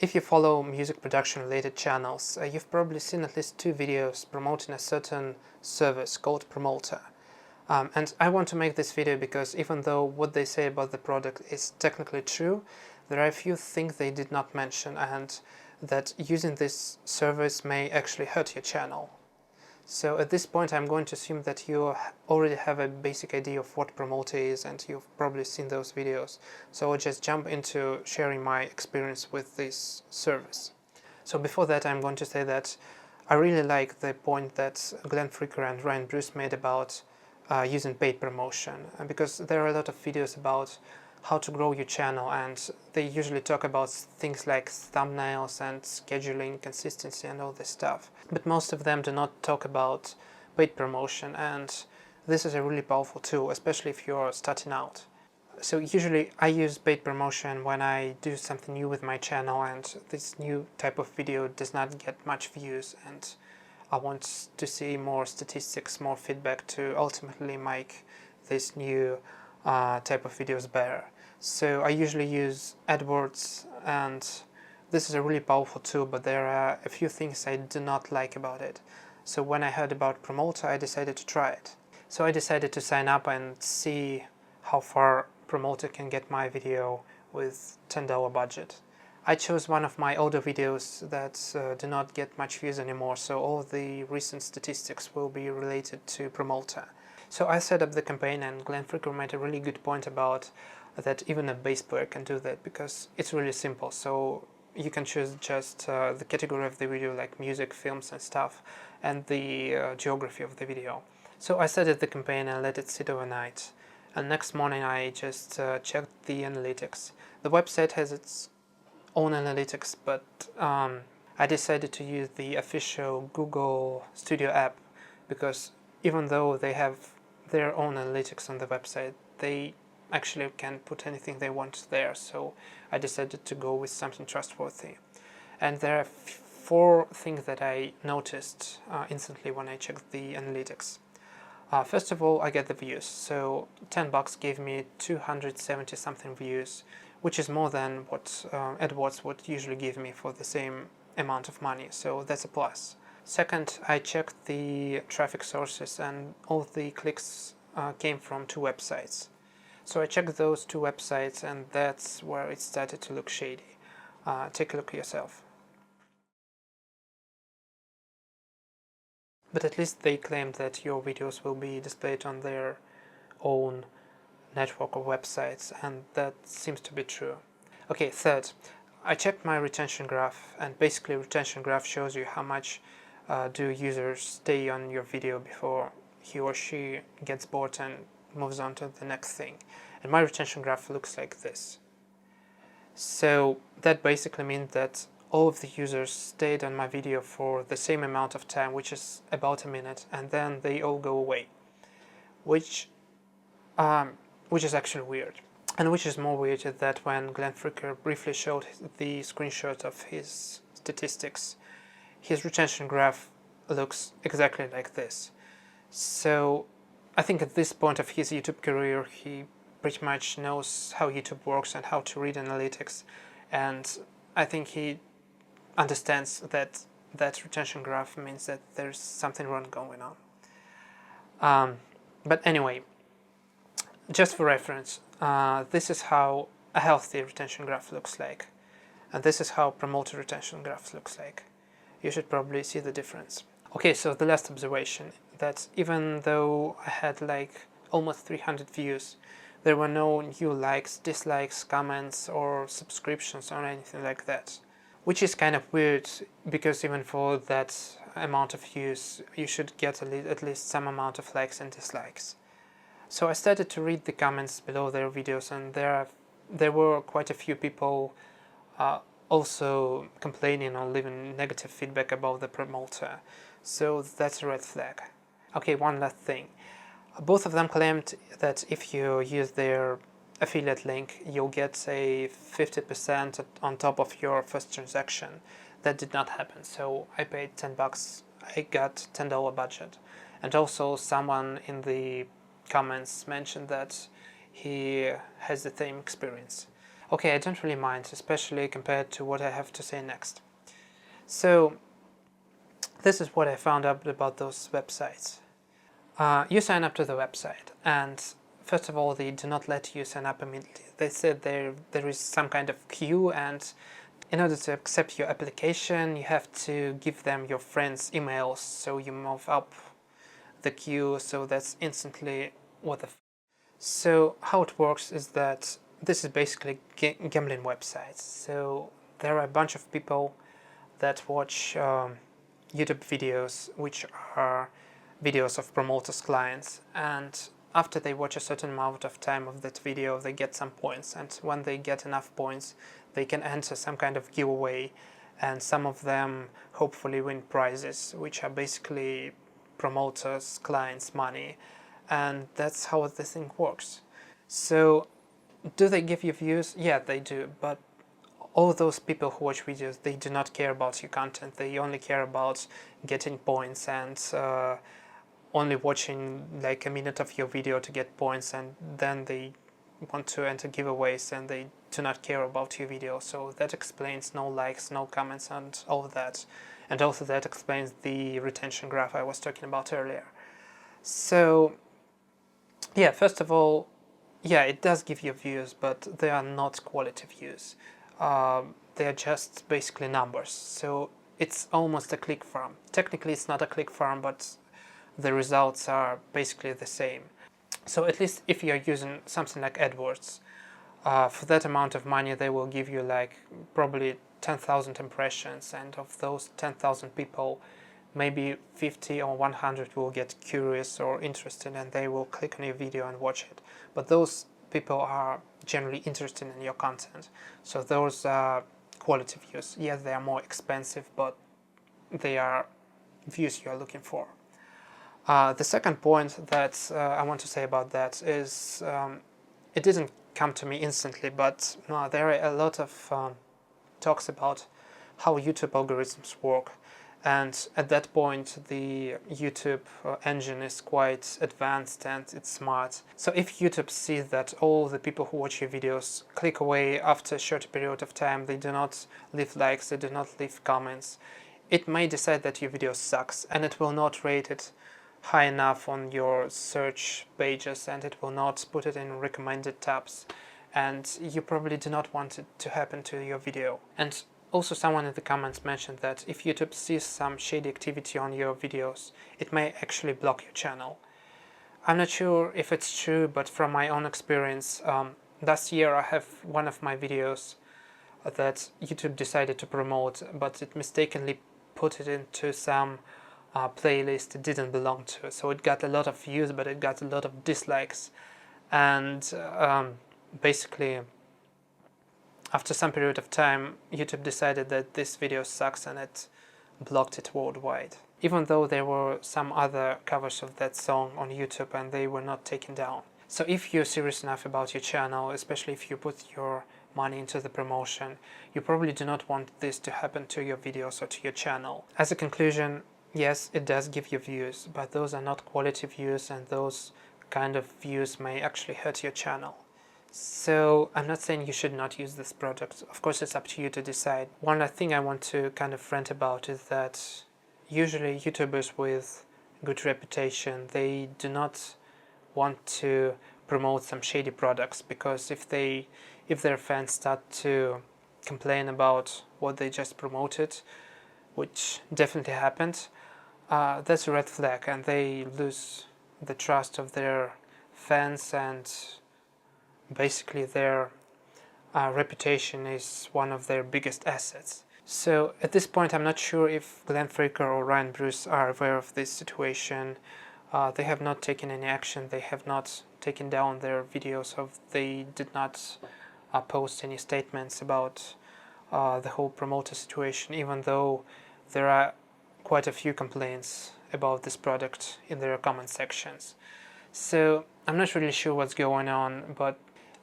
If you follow music production related channels, you've probably seen at least 2 videos promoting a certain service called Promolta. And I want to make this video because even though what they say about the product is technically true, there are a few things they did not mention, and that using this service may actually hurt your channel. So at this point I'm going to assume that you already have a basic idea of what Promolta is and you've probably seen those videos. So I'll just jump into sharing my experience with this service. So before that I'm going to say that I really like the point that Glenn Fricker and Ryan Bruce made about using paid promotion, because there are a lot of videos about how to grow your channel, and they usually talk about things like thumbnails and scheduling, consistency and all this stuff. But most of them do not talk about paid promotion, and this is a really powerful tool, especially if you're starting out. So usually I use paid promotion when I do something new with my channel and this new type of video does not get much views, and I want to see more statistics, more feedback to ultimately make this new type of videos better. So I usually use AdWords, and this is a really powerful tool, but there are a few things I do not like about it. So when I heard about Promolta, I decided to try it. So I decided to sign up and see how far Promolta can get my video with $10 budget. I chose one of my older videos that do not get much views anymore, so all the recent statistics will be related to Promolta. So I set up the campaign, and Glenn Fricker made a really good point about that even a bass player can do that, because it's really simple. So you can choose just the category of the video, like music, films and stuff, and the geography of the video. So I started the campaign and let it sit overnight. And next morning I just checked the analytics. The website has its own analytics, but I decided to use the official Google Studio app, because even though they have their own analytics on the website, they actually can put anything they want there. So I decided to go with something trustworthy. And there are 4 things that I noticed instantly when I checked the analytics. First of all, I get the views. So $10 gave me 270 something views, which is more than what AdWords would usually give me for the same amount of money. So that's a plus. Second, I checked the traffic sources, and all the clicks came from 2 websites. So I checked those 2 websites, and that's where it started to look shady. Take a look yourself. But at least they claim that your videos will be displayed on their own network of websites, and that seems to be true. Okay, third, I checked my retention graph, and basically retention graph shows you how much do users stay on your video before he or she gets bored and moves on to the next thing. And my retention graph looks like this. So that basically means that all of the users stayed on my video for the same amount of time, which is about a minute, and then they all go away, which is actually weird. And which is more weird is that when Glenn Fricker briefly showed the screenshot of his statistics, his retention graph looks exactly like this. So I think at this point of his YouTube career, he pretty much knows how YouTube works and how to read analytics, and I think he understands that that retention graph means that there's something wrong going on. But anyway, just for reference, this is how a healthy retention graph looks like, and this is how Promolta retention graph looks like. You should probably see the difference. Okay, so the last observation, that even though I had like almost 300 views, there were no new likes, dislikes, comments or subscriptions or anything like that. Which is kind of weird, because even for that amount of views, you should get at least some amount of likes and dislikes. So I started to read the comments below their videos, and there were quite a few people also complaining or leaving negative feedback about the Promolta. So that's a red flag. Okay, one last thing. Both of them claimed that if you use their affiliate link, you'll get a 50% on top of your first transaction. That did not happen, so I paid $10. I got $10 budget. And also someone in the comments mentioned that he has the same experience. Okay, I don't really mind, especially compared to what I have to say next. So this is what I found out about those websites. You sign up to the website, and first of all, they do not let you sign up immediately. They said there is some kind of queue, and in order to accept your application, you have to give them your friends' emails, so you move up the queue, so that's instantly what the... So how it works is that this is basically gambling websites. So there are a bunch of people that watch YouTube videos, which are videos of Promolta's clients, and after they watch a certain amount of time of that video, they get some points, and when they get enough points, they can enter some kind of giveaway, and some of them hopefully win prizes, which are basically Promolta's clients' money, and that's how the thing works. So do they give you views? Yeah, they do, but all those people who watch videos, they do not care about your content. They only care about getting points and only watching like a minute of your video to get points, and then they want to enter giveaways and they do not care about your video. So that explains no likes, no comments, and all of that. And also that explains the retention graph I was talking about earlier. So yeah, first of all, yeah, it does give you views, but they are not quality views. They are just basically numbers. So it's almost a click farm. Technically, it's not a click farm, but the results are basically the same. So at least if you're using something like AdWords, for that amount of money, they will give you like probably 10,000 impressions, and of those 10,000 people, maybe 50 or 100 will get curious or interested, and they will click on your video and watch it. But those people are generally interested in your content, so those are quality views. Yes, they are more expensive, but they are views you are looking for. The second point that I want to say about that is it didn't come to me instantly, but there are a lot of talks about how YouTube algorithms work, and at that point the YouTube engine is quite advanced and it's smart. So if YouTube sees that all the people who watch your videos click away after a short period of time, they do not leave likes, they do not leave comments, it may decide that your video sucks, and it will not rate it high enough on your search pages, and it will not put it in recommended tabs, and you probably do not want it to happen to your video. And also someone in the comments mentioned that if YouTube sees some shady activity on your videos, it may actually block your channel. I'm not sure if it's true, but from my own experience, last year I have one of my videos that YouTube decided to promote, but it mistakenly put it into some playlist it didn't belong to. So it got a lot of views, but it got a lot of dislikes. And basically, after some period of time, YouTube decided that this video sucks and it blocked it worldwide. Even though there were some other covers of that song on YouTube and they were not taken down. So if you're serious enough about your channel, especially if you put your money into the promotion, you probably do not want this to happen to your videos or to your channel. As a conclusion, yes, it does give you views, but those are not quality views, and those kind of views may actually hurt your channel. So I'm not saying you should not use this product. Of course, it's up to you to decide. One thing I want to kind of rant about is that usually YouTubers with good reputation, they do not want to promote some shady products, because if their fans start to complain about what they just promoted, which definitely happened, that's a red flag, and they lose the trust of their fans, and basically their reputation is one of their biggest assets. So at this point, I'm not sure if Glenn Fricker or Ryan Bruce are aware of this situation. They have not taken any action. They have not taken down their videos. They did not post any statements about the whole Promolta situation, even though there are quite a few complaints about this product in their comment sections. So I'm not really sure what's going on, but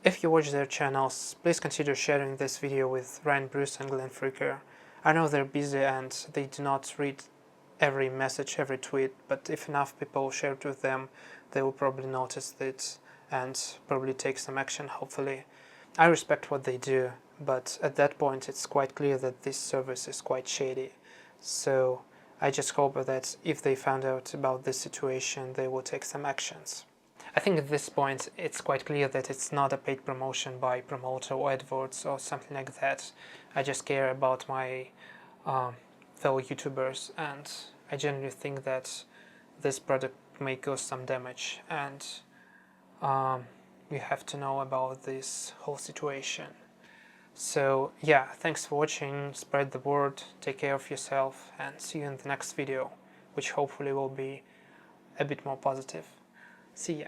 if you watch their channels, please consider sharing this video with Ryan Bruce and Glenn Fricker. I know they're busy and they do not read every message, every tweet, but if enough people share it with them, they will probably notice it and probably take some action, hopefully. I respect what they do, but at that point it's quite clear that this service is quite shady. So I just hope that if they found out about this situation, they will take some actions. I think at this point it's quite clear that it's not a paid promotion by Promolta or AdWords or something like that. I just care about my fellow YouTubers, and I genuinely think that this product may cause some damage, and you have to know about this whole situation. So yeah, thanks for watching, spread the word, take care of yourself, and see you in the next video, which hopefully will be a bit more positive. See ya.